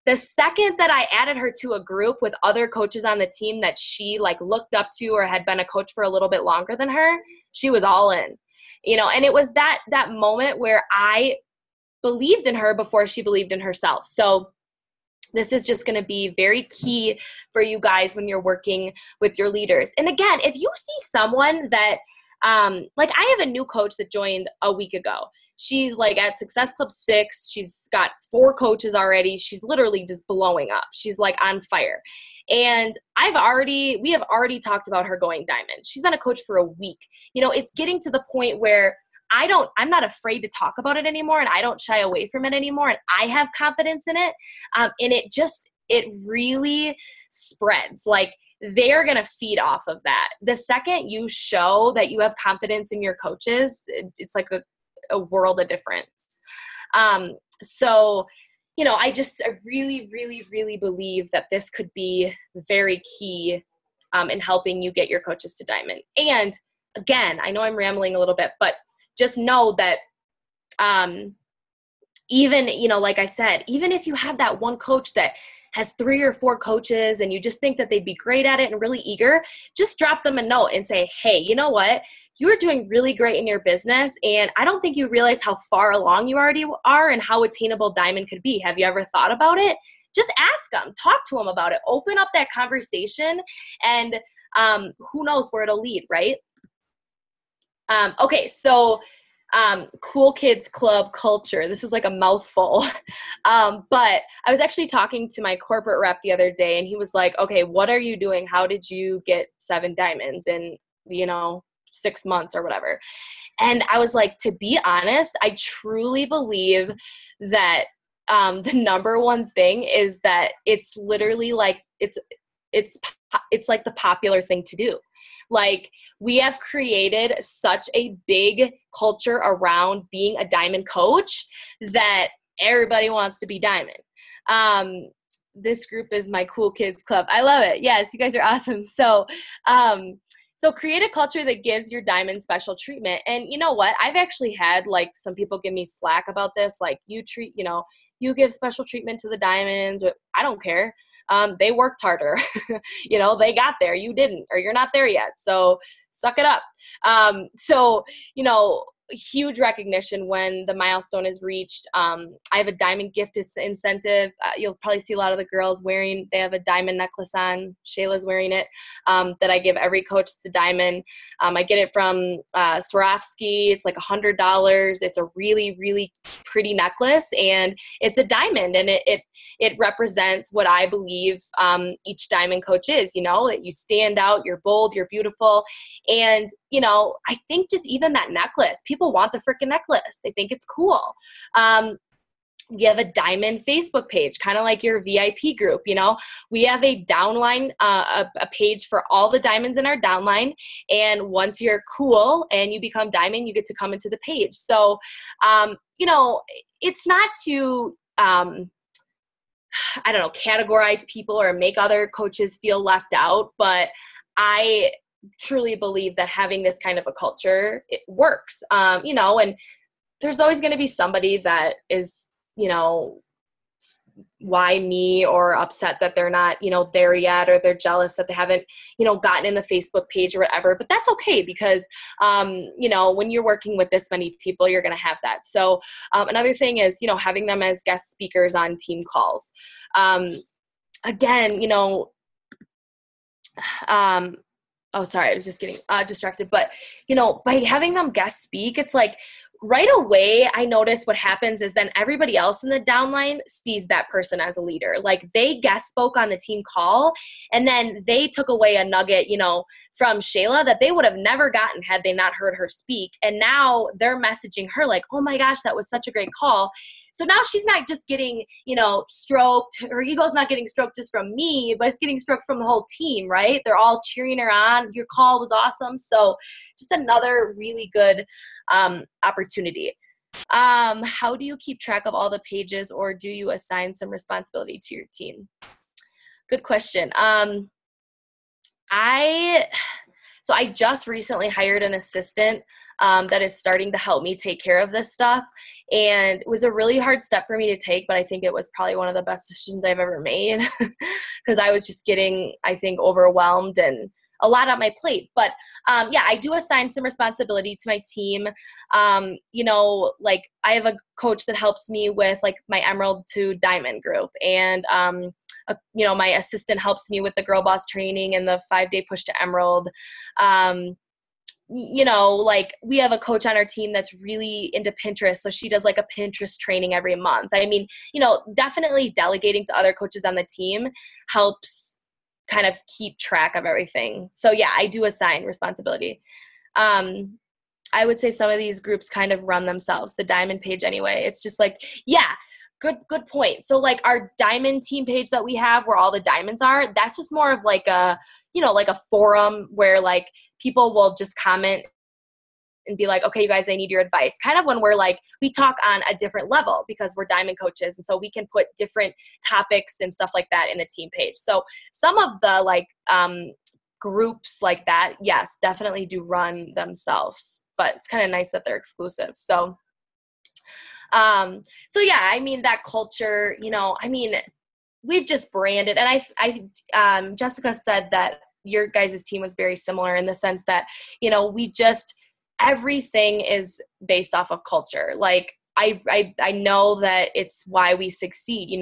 The second that I added her to a group with other coaches on the team that she like looked up to or had been a coach for a little bit longer than her, she was all in, you know, and it was that moment where I believed in her before she believed in herself. So this is just going to be very key for you guys when you're working with your leaders. And again, if you see someone that, like I have a new coach that joined a week ago. She's like at Success Club 6. She's got 4 coaches already. She's literally just blowing up. She's like on fire. And we have already talked about her going diamond. She's been a coach for a week. You know, it's getting to the point where I'm not afraid to talk about it anymore, and I don't shy away from it anymore. And I have confidence in it. And it really spreads. Like they're going to feed off of that. The second you show that you have confidence in your coaches, it's like a world of difference. So, you know, I really, really, really believe that this could be very key in helping you get your coaches to diamond. And again, I know I'm rambling a little bit, but just know that even, you know, like I said, even if you have that one coach that has 3 or 4 coaches and you just think that they'd be great at it and really eager, just drop them a note and say, hey, you know what? You're doing really great in your business, and I don't think you realize how far along you already are and how attainable diamond could be. Have you ever thought about it? Just ask them, talk to them about it, open up that conversation, and who knows where it'll lead, right? Okay, so cool kids club culture. This is like a mouthful. But I was actually talking to my corporate rep the other day, and he was like, okay, what are you doing? How did you get 7 diamonds in, you know, 6 months or whatever? And I was like, to be honest, I truly believe that the number one thing is that it's literally like, it's like the popular thing to do. Like we have created such a big culture around being a diamond coach that everybody wants to be diamond. This group is my cool kids club. I love it. Yes, you guys are awesome. So So create a culture that gives your diamond special treatment. And you know what? I've actually had like some people give me slack about this. Like you give special treatment to the diamonds. I don't care. They worked harder. They got there. You didn't, or you're not there yet. So suck it up. So, huge recognition when the milestone is reached. I have a diamond gift incentive. You'll probably see a lot of the girls they have a diamond necklace on. Shayla's wearing it, that I give every coach. It's a diamond. I get it from Swarovski. It's like $100. It's a really, really pretty necklace, and it's a diamond, and it represents what I believe each diamond coach is, that you stand out, you're bold, you're beautiful. And I think just even that necklace, people want the freaking necklace. They think it's cool. We have a diamond Facebook page, kind of like your VIP group. We have a downline, a page for all the diamonds in our downline. And once you're cool and you become diamond, you get to come into the page. So, it's not to, categorize people or make other coaches feel left out, but I truly believe that having this kind of a culture, it works, and there's always going to be somebody that is, why me, or upset that they're not, there yet, or they're jealous that they haven't, gotten in the Facebook page or whatever, but that's okay because, when you're working with this many people, you're going to have that. So, another thing is, having them as guest speakers on team calls. Again, oh, sorry, I was just getting distracted. But, by having them guest speak, it's like right away I notice what happens is then everybody else in the downline sees that person as a leader. Like they guest spoke on the team call, and then they took away a nugget, from Shayla that they would have never gotten had they not heard her speak. And now they're messaging her like, oh my gosh, that was such a great call. So now she's not just getting, stroked. Her ego's not getting stroked just from me, but it's getting stroked from the whole team, right? They're all cheering her on. Your call was awesome. So just another really good opportunity. How do you keep track of all the pages, or do you assign some responsibility to your team? Good question. I just recently hired an assistant that is starting to help me take care of this stuff. And it was a really hard step for me to take, but I think it was probably one of the best decisions I've ever made because I was just getting, I think, overwhelmed and a lot on my plate. But I do assign some responsibility to my team. Like I have a coach that helps me with like my Emerald to Diamond group, and my assistant helps me with the Girl Boss training and the 5-day push to Emerald. Like we have a coach on our team that's really into Pinterest. So she does like a Pinterest training every month. I mean, definitely delegating to other coaches on the team helps kind of keep track of everything. So yeah, I do assign responsibility. I would say some of these groups kind of run themselves, the diamond page anyway. It's just like, yeah, good point. So like our diamond team page that we have where all the diamonds are, that's just more of like a, like a forum where like people will just comment and be like, okay, you guys, I need your advice. Kind of when we're like, we talk on a different level because we're diamond coaches. And so we can put different topics and stuff like that in the team page. So some of the like groups like that, yes, definitely do run themselves, but it's kind of nice that they're exclusive. So yeah, I mean, that culture, we've just branded, and Jessica said that your guys' team was very similar in the sense that, everything is based off of culture. Like I know that it's why we succeed.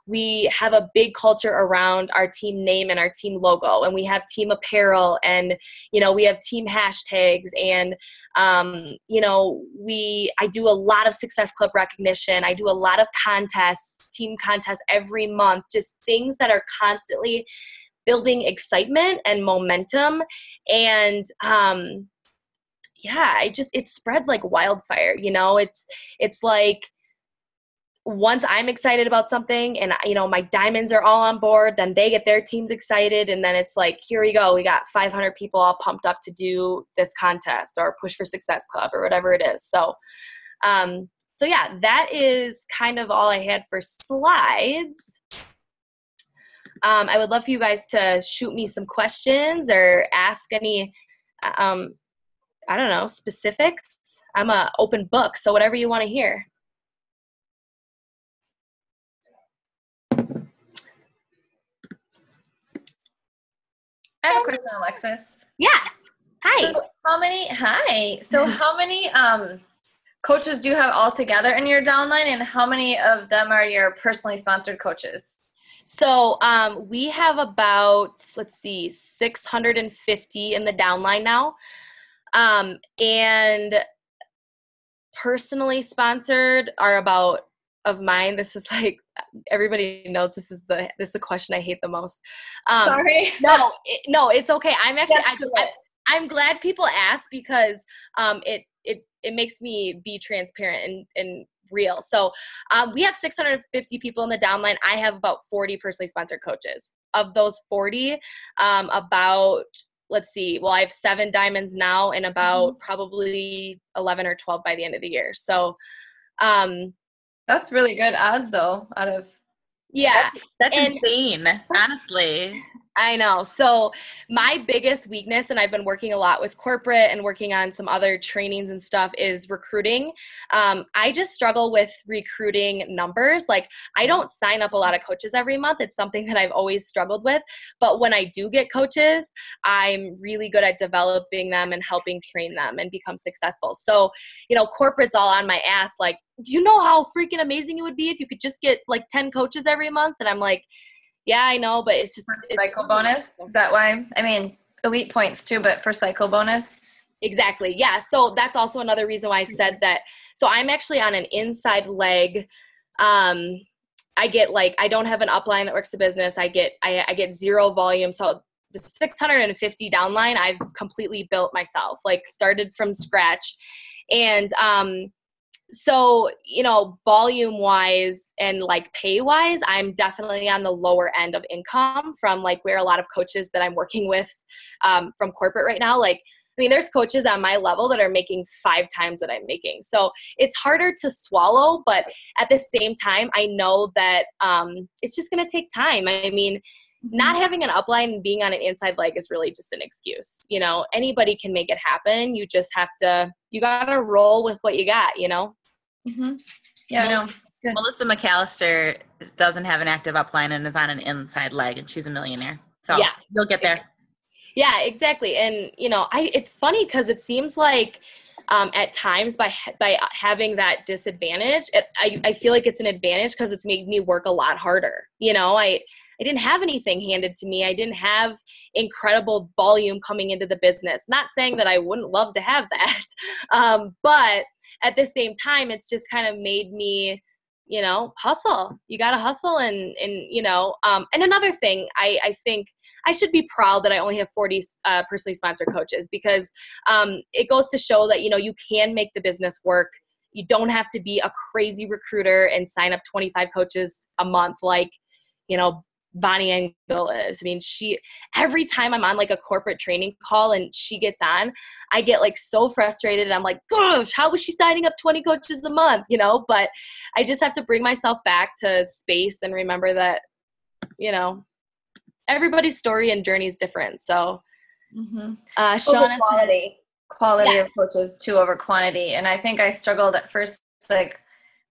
We have a big culture around our team name and our team logo, and we have team apparel, and, we have team hashtags, and, I do a lot of Success Club recognition. I do a lot of contests, team contests every month, just things that are constantly building excitement and momentum. And, it spreads like wildfire, it's like once I'm excited about something and, my diamonds are all on board, then they get their teams excited. And then it's like, here we go. We got 500 people all pumped up to do this contest or push for Success Club or whatever it is. So, yeah, that is kind of all I had for slides. I would love for you guys to shoot me some questions or ask any I don't know, specifics. I'm a open book, so whatever you want to hear. I have a question, Alexis. Yeah. Hi. So how many coaches do you have all together in your downline, and how many of them are your personally sponsored coaches? So we have about, 650 in the downline now. And personally sponsored are about, of mine, this is like, everybody knows this is the question I hate the most. Sorry. No, it's okay. I'm glad people ask because it makes me be transparent and real. So we have 650 people in the downline. I have about 40 personally sponsored coaches. Of those 40, about, I have 7 diamonds now and about probably 11 or 12 by the end of the year. So that's really good odds though, out of. Yeah. That's insane, honestly. I know. So my biggest weakness, and I've been working a lot with corporate and working on some other trainings and stuff, is recruiting. I just struggle with recruiting numbers. Like, I don't sign up a lot of coaches every month. It's something that I've always struggled with. But when I do get coaches, I'm really good at developing them and helping train them and become successful. So, corporate's all on my ass. Like, do you know how freaking amazing it would be if you could just get like 10 coaches every month? And I'm like, yeah, I know, but it's just cycle bonus. Is that why? I mean, elite points too, but for cycle bonus. Exactly. Yeah. So that's also another reason why I said that. So I'm actually on an inside leg. I get I don't have an upline that works the business. I get 0 volume. So the 650 downline, I've completely built myself, started from scratch. And, so, volume wise and pay wise, I'm definitely on the lower end of income from where a lot of coaches that I'm working with from corporate right now. There's coaches on my level that are making 5 times what I'm making. So it's harder to swallow, but at the same time, I know that it's just going to take time. Not having an upline and being on an inside leg is really just an excuse. Anybody can make it happen. You just have to, you got to roll with what you got, Mm-hmm. Yeah, no. Good. Melissa McAllister doesn't have an active upline and is on an inside leg, and she's a millionaire. So yeah, you'll get there. Yeah, exactly. And, it's funny because it seems like at times by having that disadvantage, I feel like it's an advantage because it's made me work a lot harder. I didn't have anything handed to me. I didn't have incredible volume coming into the business. Not saying that I wouldn't love to have that. But at the same time, it's just kind of made me, hustle. You got to hustle. And another thing, I think I should be proud that I only have 40 personally sponsored coaches because it goes to show that, you can make the business work. You don't have to be a crazy recruiter and sign up 25 coaches a month like, Bonnie Engel is. Every time I'm on a corporate training call and she gets on, I get so frustrated. And I'm like, gosh, how was she signing up 20 coaches a month? But I just have to bring myself back to space and remember that, everybody's story and journey is different. So, Shauna, quality of coaches too over quantity. And I think I struggled at first, when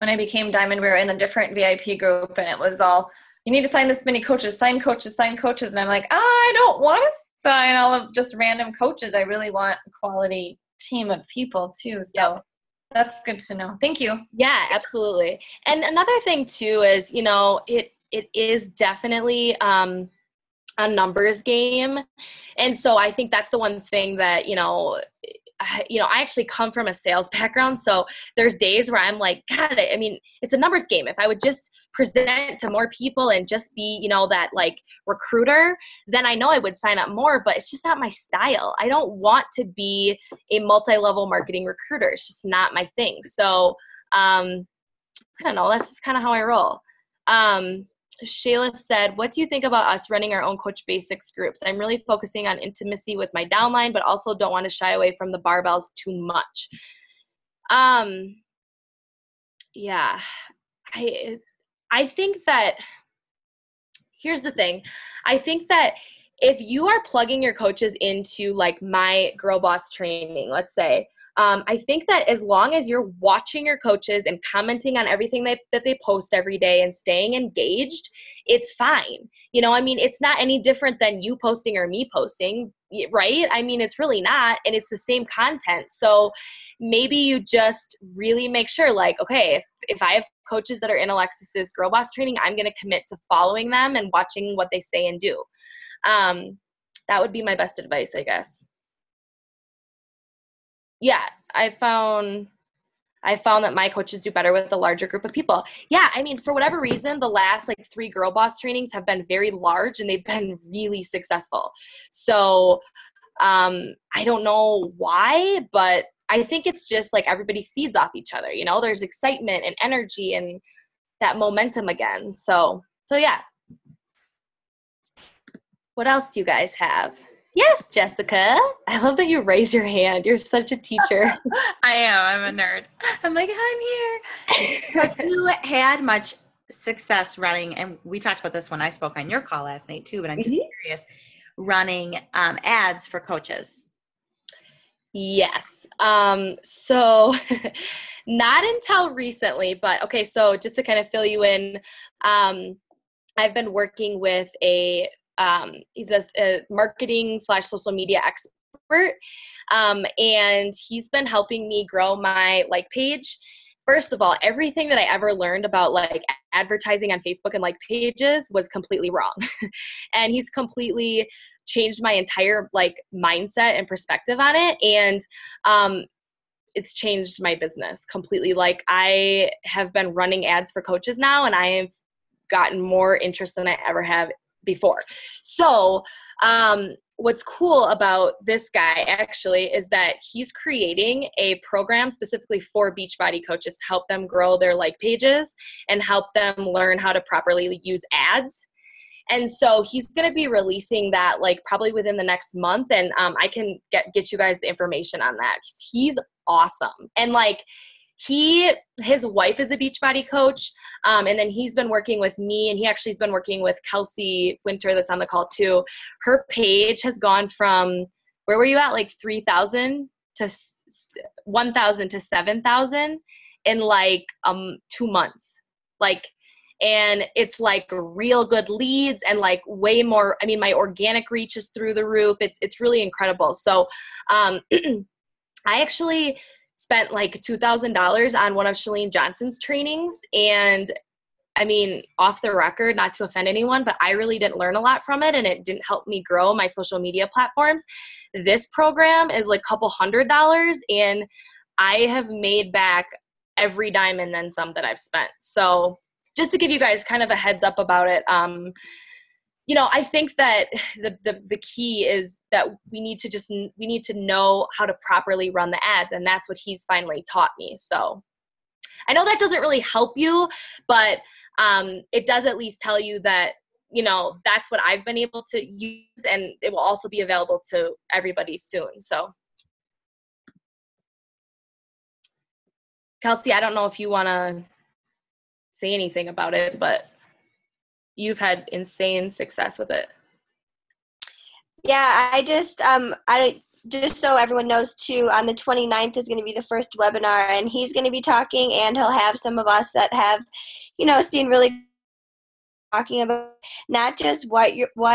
I became Diamond, we were in a different VIP group and it was all, you need to sign this many coaches, sign coaches. And I'm like, I don't want to sign all of just random coaches. I really want a quality team of people too. So that's good to know. Thank you. Yeah, absolutely. And another thing too is, it is definitely a numbers game. And so I think that's the one thing that, I actually come from a sales background. So there's days where I'm like, God, it's a numbers game. If I would just present to more people and just be, that recruiter, then I know I would sign up more, but it's just not my style. I don't want to be a multi-level marketing recruiter. It's just not my thing. So I don't know. That's just kind of how I roll. Shayla said, what do you think about us running our own Coach Basics groups? I'm really focusing on intimacy with my downline, but also don't want to shy away from the barbells too much. Yeah, I think that, here's the thing. I think that if you are plugging your coaches into like my Girl Boss training, let's say, I think that as long as you're watching your coaches and commenting on everything that they post every day and staying engaged, it's fine. You know, I mean, it's not any different than you posting or me posting, right? I mean, it's really not, and it's the same content. So maybe you just really make sure, like, okay, if I have coaches that are in Alexis's Girl Boss training, I'm going to commit to following them and watching what they say and do. That would be my best advice, I guess. Yeah, I found that my coaches do better with a larger group of people. Yeah, I mean, for whatever reason, the last like 3 Girl Boss trainings have been very large and they've been really successful. So I don't know why, but I think it's just like everybody feeds off each other. You know, there's excitement and energy and that momentum again. So yeah. What else do you guys have? Yes, Jessica. I love that you raise your hand. You're such a teacher. I am. I'm a nerd. I'm like, I'm here. Have you had much success running, and we talked about this when I spoke on your call last night too, but I'm just curious, running ads for coaches? Yes. So not until recently, but okay, so just to kind of fill you in, I've been working with he's a marketing / social media expert. And he's been helping me grow my like page. First of all, everything that I ever learned about like advertising on Facebook and like pages was completely wrong. And he's completely changed my entire like mindset and perspective on it. And, it's changed my business completely. Like I have been running ads for coaches now, and I have gotten more interest than I ever have before. So what's cool about this guy actually is that he's creating a program specifically for Beachbody coaches to help them grow their like pages and help them learn how to properly use ads. And so he's going to be releasing that like probably within the next month. And I can get you guys the information on that. He's awesome. And like his wife is a Beachbody coach. And then he's been working with me, and he actually has been working with Kelsey Winter that's on the call too. Her page has gone from, where were you at? Like 3,000 to 1,000 to 7,000 in like 2 months. Like, and it's like real good leads and like way more. I mean, my organic reach is through the roof. It's really incredible. So I actually spent like $2,000 on one of Chalene Johnson's trainings. And I mean, off the record, not to offend anyone, but I really didn't learn a lot from it, and it didn't help me grow my social media platforms. This program is like $200, and I have made back every dime and then some that I've spent. So just to give you guys kind of a heads up about it, you know, I think that the key is that we need to know how to properly run the ads, and that's what he's finally taught me. So I know that doesn't really help you, but it does at least tell you that, you know, that's what I've been able to use, and it will also be available to everybody soon. So Kelsey, I don't know if you want to say anything about it, but you've had insane success with it. Yeah, just so everyone knows too, on the 29th is going to be the first webinar, and he's going to be talking, and he'll have some of us that have, you know, seen really talking about not just what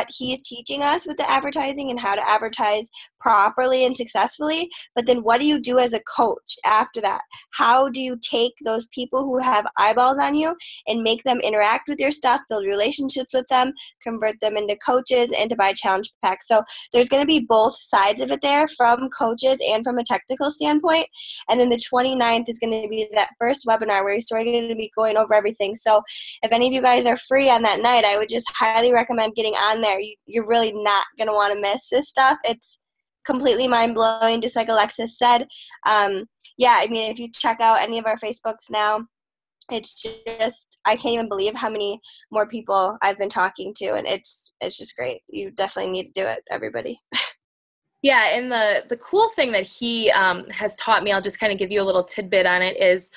he's teaching us with the advertising and how to advertise properly and successfully, but then what do you do as a coach after that? How do you take those people who have eyeballs on you and make them interact with your stuff, build relationships with them, convert them into coaches, and to buy challenge packs? So there's going to be both sides of it there, from coaches and from a technical standpoint. And then the 29th is going to be that first webinar where he's sort of going to be going over everything. So if any of you guys are free on that night, I would just highly recommend getting on there. You're really not going to want to miss this stuff. It's completely mind-blowing, just like Alexis said. Yeah, I mean, if you check out any of our Facebooks now, it's just, I can't even believe how many more people I've been talking to, and it's just great. You definitely need to do it, everybody. Yeah, and the cool thing that he has taught me, I'll just kind of give you a little tidbit on it, is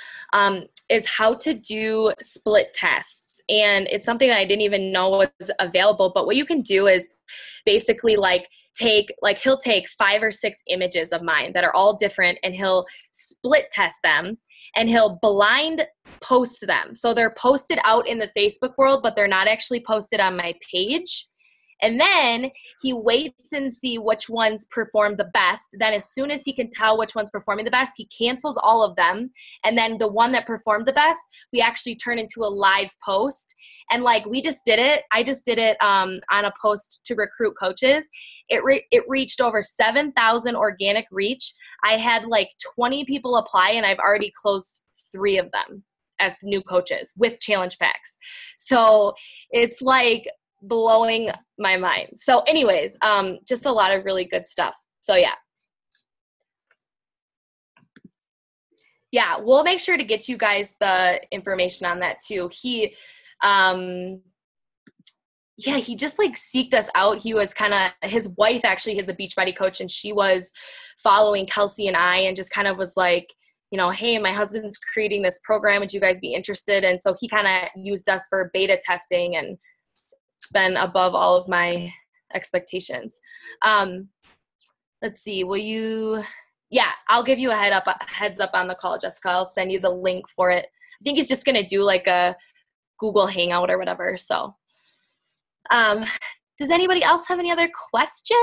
how to do split tests. and it's something that I didn't even know was available. But what you can do is basically he'll take 5 or 6 images of mine that are all different, and he'll split test them, and he'll blind post them. So they're posted out in the Facebook world, but they're not actually posted on my page. And then he waits and see which ones perform the best. Then as soon as he can tell which one's performing the best, he cancels all of them. And then the one that performed the best, we actually turn into a live post. And like, we just did it. I just did it on a post to recruit coaches. It reached over 7,000 organic reach. I had like 20 people apply, and I've already closed 3 of them as new coaches with challenge packs. So it's like blowing my mind. So anyways, just a lot of really good stuff. So yeah, we'll make sure to get you guys the information on that too. He just like seeked us out. He was his wife actually is a Beachbody coach, and she was following Kelsey and I, and just kind of was like, hey, my husband's creating this program. Would you guys be interested? And so he kind of used us for beta testing, and it's been above all of my expectations. Let's see. I'll give you a heads up on the call, Jessica. I'll send you the link for it. I think he's just going to do like a Google Hangout or whatever. So, does anybody else have any other questions?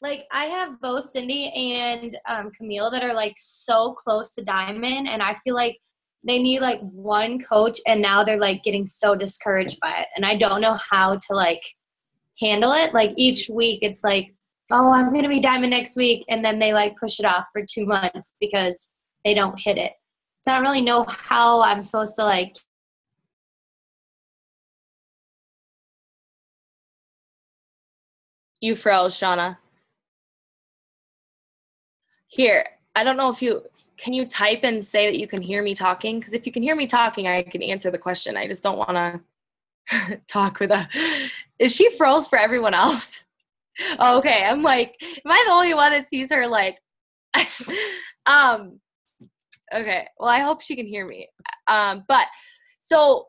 Like I have both Cindy and Camille that are like so close to Diamond, and I feel like they need like one coach, and now they're like getting so discouraged by it, and I don't know how to like handle it. Like each week it's like, oh, I'm gonna be Diamond next week, and then they like push it off for 2 months because they don't hit it. So I don't really know how I'm supposed to like. You froze, Shauna. Here, I don't know if can you type and say that you can hear me talking? Because if you can hear me talking, I can answer the question. I just don't want to talk with Is she froze for everyone else? Oh, okay. I'm like, am I the only one that sees her like, okay. Well, I hope she can hear me. But so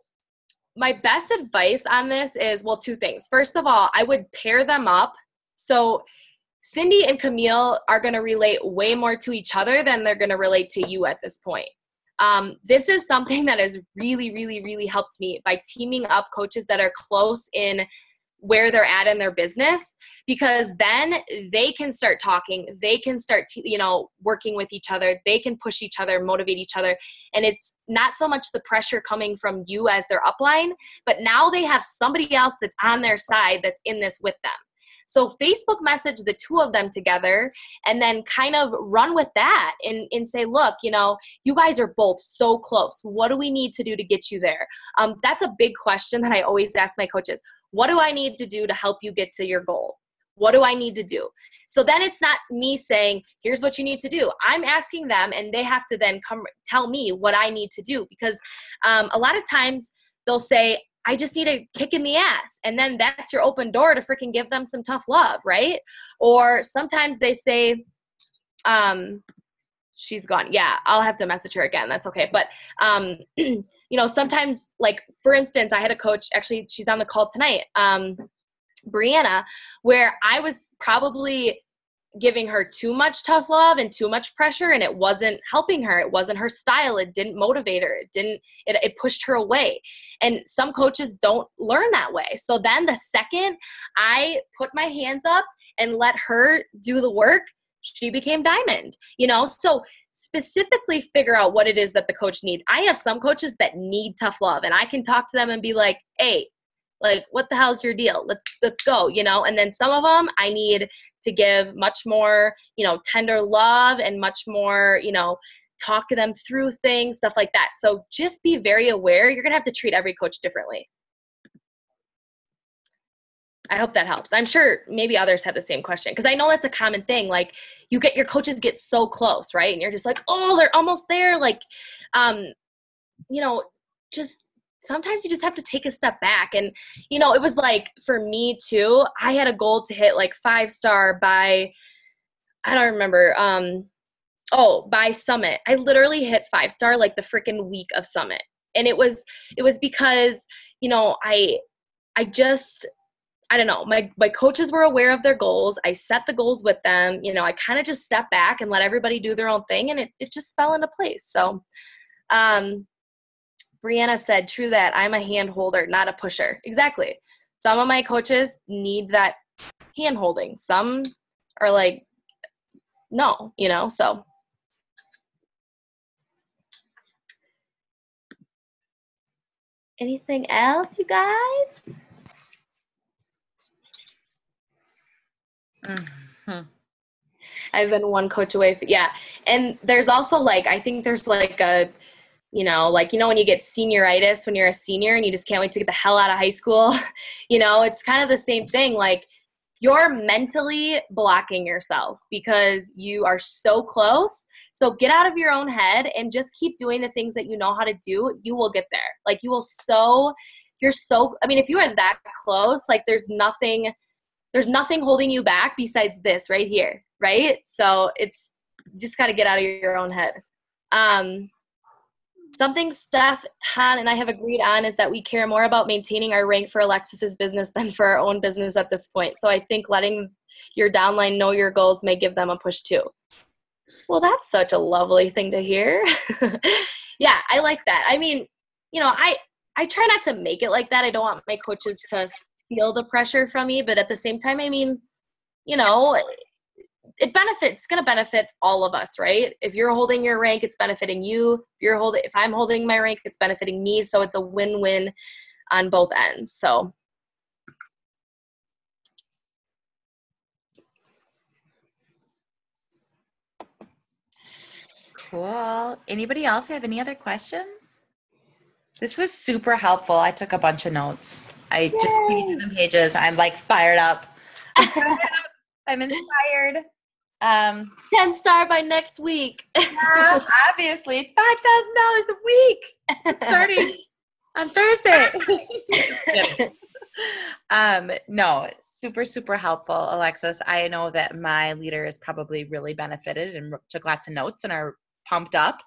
my best advice on this is, well, 2 things. First of all, I would pair them up. So Cindy and Camille are going to relate way more to each other than they're going to relate to you at this point. This is something that has really, really, really helped me by teaming up coaches that are close in where they're at in their business, because then they can start talking. They can start, working with each other. They can push each other, motivate each other. And it's not so much the pressure coming from you as their upline, but now they have somebody else that's on their side that's in this with them. So Facebook message the 2 of them together, and then kind of run with that and say, look, you guys are both so close. What do we need to do to get you there? That's a big question that I always ask my coaches. What do I need to do to help you get to your goal? What do I need to do? So then it's not me saying, here's what you need to do. I'm asking them, and they have to then come tell me what I need to do, because a lot of times they'll say, I just need a kick in the ass. And then that's your open door to freaking give them some tough love, right? Or sometimes they say, she's gone. Yeah, I'll have to message her again. That's okay. But, sometimes, like, for instance, I had a coach, actually, she's on the call tonight, Brianna, where I was probably giving her too much tough love and too much pressure, and it wasn't helping her. It wasn't her style. It didn't motivate her. It pushed her away. And some coaches don't learn that way. So then the second I put my hands up and let her do the work, she became Diamond, so specifically figure out what it is that the coach needs. I have some coaches that need tough love, and I can talk to them and be like, hey, like, what the hell's your deal? Let's go, and then some of them I need to give much more, tender love and much more, talk to them through things, stuff like that. So just be very aware. You're going to have to treat every coach differently. I hope that helps. I'm sure maybe others have the same question, because I know that's a common thing. Like, your coaches get so close, right? And you're just like, oh, they're almost there. Like, just sometimes you just have to take a step back. And, it was like, for me too, I had a goal to hit like 5-star by I don't remember. By Summit. I literally hit 5-star like the freaking week of Summit. And it was because, you know, I don't know, my coaches were aware of their goals. I set the goals with them. You know, I kind of just stepped back and let everybody do their own thing, and it just fell into place. So, Brianna said, true that, I'm a hand holder, not a pusher. Exactly. Some of my coaches need that hand holding. Some are like, no, you know, so. Anything else, you guys? Mm-hmm. I've been one coach away. And there's also like, I think there's like a, you know, when you get senioritis when you're a senior and you just can't wait to get the hell out of high school, you know, it's kind of the same thing. Like, you're mentally blocking yourself because you are so close. So get out of your own head and just keep doing the things that you know how to do. You will get there. Like, you're so, I mean, if you are that close, like there's nothing holding you back besides this right here. Right. So it's just got to get out of your own head. Something Steph, Han, and I have agreed on is that we care more about maintaining our rank for Alexis's business than for our own business at this point. So I think letting your downline know your goals may give them a push too. Well, that's such a lovely thing to hear. Yeah, I like that. I mean, you know, I try not to make it like that. I don't want my coaches to feel the pressure from me, but at the same time, I mean, you know, it's going to benefit all of us, right? If you're holding your rank, it's benefiting you. If I'm holding my rank, it's benefiting me. So it's a win-win on both ends. So. Cool. Anybody else have any other questions? This was super helpful. I took a bunch of notes. Just pages and pages. I'm like fired up. I'm inspired. 10-star by next week. Yeah, obviously. $5,000 a week starting on Thursday. No, super, super helpful, Alexis. I know that my leaders probably really benefited and took lots of notes and are pumped up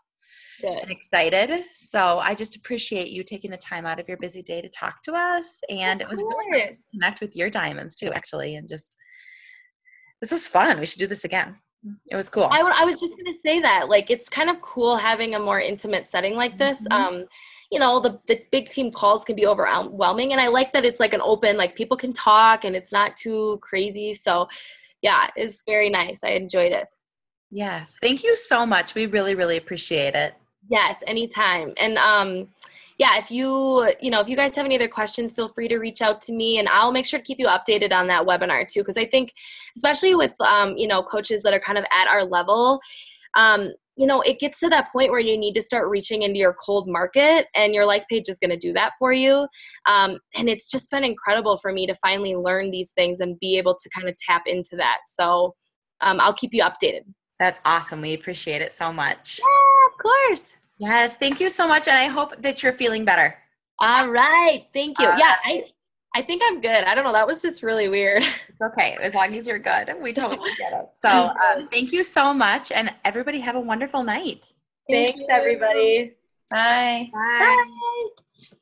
and excited. So I just appreciate you taking the time out of your busy day to talk to us. And it was really nice to connect with your diamonds too, actually. And just, this is fun. We should do this again. It was cool. I was just going to say that, like, it's kind of cool having a more intimate setting like this. Mm-hmm. You know, the big team calls can be overwhelming. And I like that it's like an open, like people can talk and it's not too crazy. So yeah, it's very nice. I enjoyed it. Yes. Thank you so much. We really, really appreciate it. Yes, anytime. And yeah, if you guys have any other questions, feel free to reach out to me and I'll make sure to keep you updated on that webinar too. Because I think, especially with, coaches that are kind of at our level, it gets to that point where you need to start reaching into your cold market, and your like page is going to do that for you. And it's just been incredible for me to finally learn these things and be able to kind of tap into that. So I'll keep you updated. That's awesome. We appreciate it so much. Yeah, of course. Yes. Thank you so much. And I hope that you're feeling better. All right. Thank you. Yeah, I think I'm good. I don't know. That was just really weird. It's okay. As long as you're good. We totally get it. So thank you so much. And everybody have a wonderful night. Thanks, everybody. Bye. Bye. Bye.